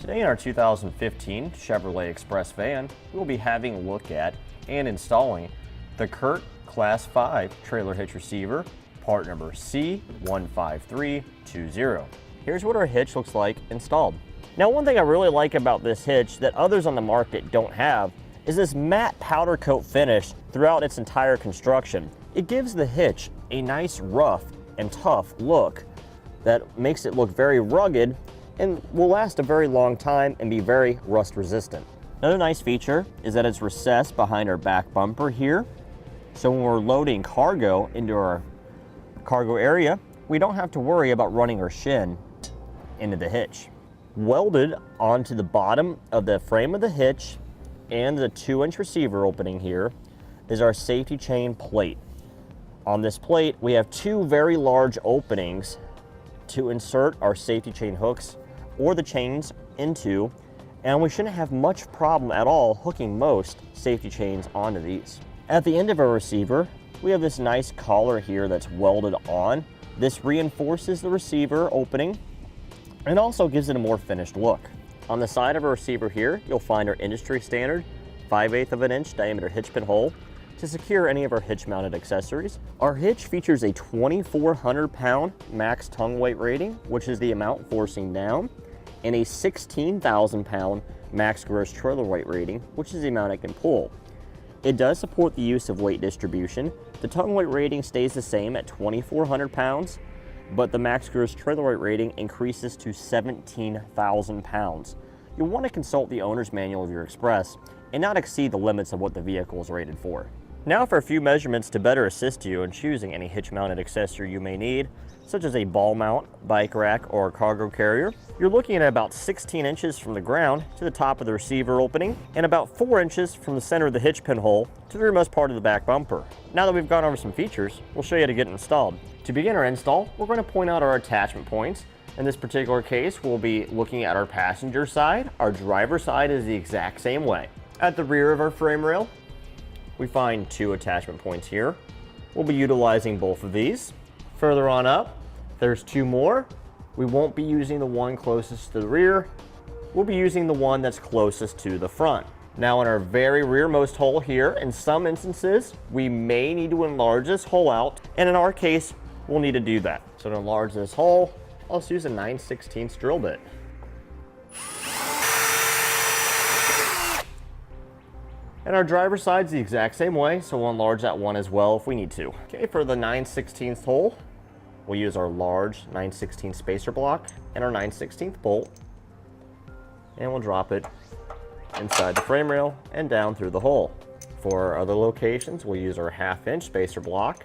Today in our 2015 Chevrolet Express van, we will be having a look at and installing the CURT Class 5 Trailer Hitch Receiver, part number C15320. Here's what our hitch looks like installed. Now, one thing I really like about this hitch that others on the market don't have is this matte powder coat finish throughout its entire construction. It gives the hitch a nice rough and tough look that makes it look very rugged and will last a very long time and be very rust resistant. Another nice feature is that it's recessed behind our back bumper here. So when we're loading cargo into our cargo area, we don't have to worry about running our shin into the hitch. Welded onto the bottom of the frame of the hitch and the 2-inch receiver opening here is our safety chain plate. On this plate, we have two very large openings to insert our safety chain hooks or the chains into, and we shouldn't have much problem at all hooking most safety chains onto these. At the end of our receiver, we have this nice collar here that's welded on. This reinforces the receiver opening and also gives it a more finished look. On the side of our receiver here, you'll find our industry standard 5/8 of an inch diameter hitch pin hole to secure any of our hitch mounted accessories. Our hitch features a 2,400 pound max tongue weight rating, which is the amount forcing down, and a 16,000 pound max gross trailer weight rating, which is the amount it can pull. It does support the use of weight distribution. The tongue weight rating stays the same at 2,400 pounds, but the max gross trailer weight rating increases to 17,000 pounds. You'll want to consult the owner's manual of your Express and not exceed the limits of what the vehicle is rated for. Now for a few measurements to better assist you in choosing any hitch mounted accessory you may need, such as a ball mount, bike rack, or a cargo carrier. You're looking at about 16 inches from the ground to the top of the receiver opening and about 4 inches from the center of the hitch pin hole to the rearmost part of the back bumper. Now that we've gone over some features, we'll show you how to get it installed. To begin our install, we're going to point out our attachment points. In this particular case, we'll be looking at our passenger side. Our driver side is the exact same way. At the rear of our frame rail, we find two attachment points here. We'll be utilizing both of these. Further on up, there's two more. We won't be using the one closest to the rear. We'll be using the one that's closest to the front. Now in our very rearmost hole here, in some instances, we may need to enlarge this hole out, and in our case, we'll need to do that. So to enlarge this hole, I'll just use a 9/16 drill bit. And our driver's side's the exact same way, so we'll enlarge that one as well if we need to. Okay, for the 9/16 hole, we'll use our large 9/16 spacer block and our 9/16 bolt, and we'll drop it inside the frame rail and down through the hole. For our other locations, we'll use our 1/2 inch spacer block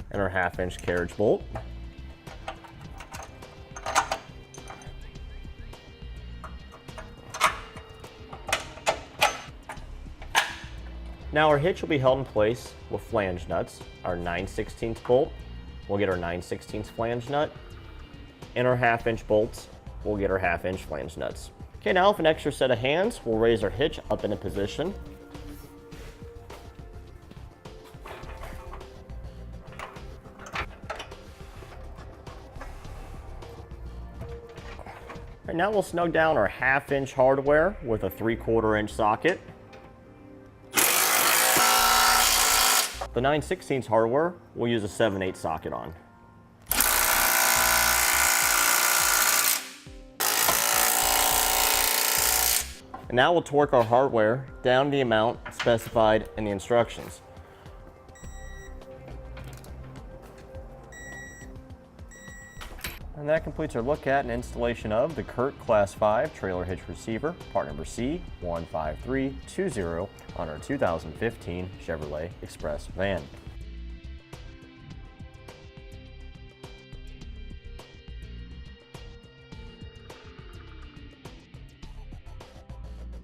and our 1/2 inch carriage bolt. Now our hitch will be held in place with flange nuts. Our 9/16 bolt, we'll get our 9/16 flange nut, and our 1/2 inch bolts, we'll get our 1/2 inch flange nuts. Okay, now with an extra set of hands, we'll raise our hitch up into position. Right now we'll snug down our 1/2 inch hardware with a 3/4 inch socket. The 9/16 hardware, we'll use a 7/8 socket on. And now we'll torque our hardware down the amount specified in the instructions. And that completes our look at and installation of the CURT Class 5 Trailer Hitch Receiver, part number C15320 on our 2015 Chevrolet Express van.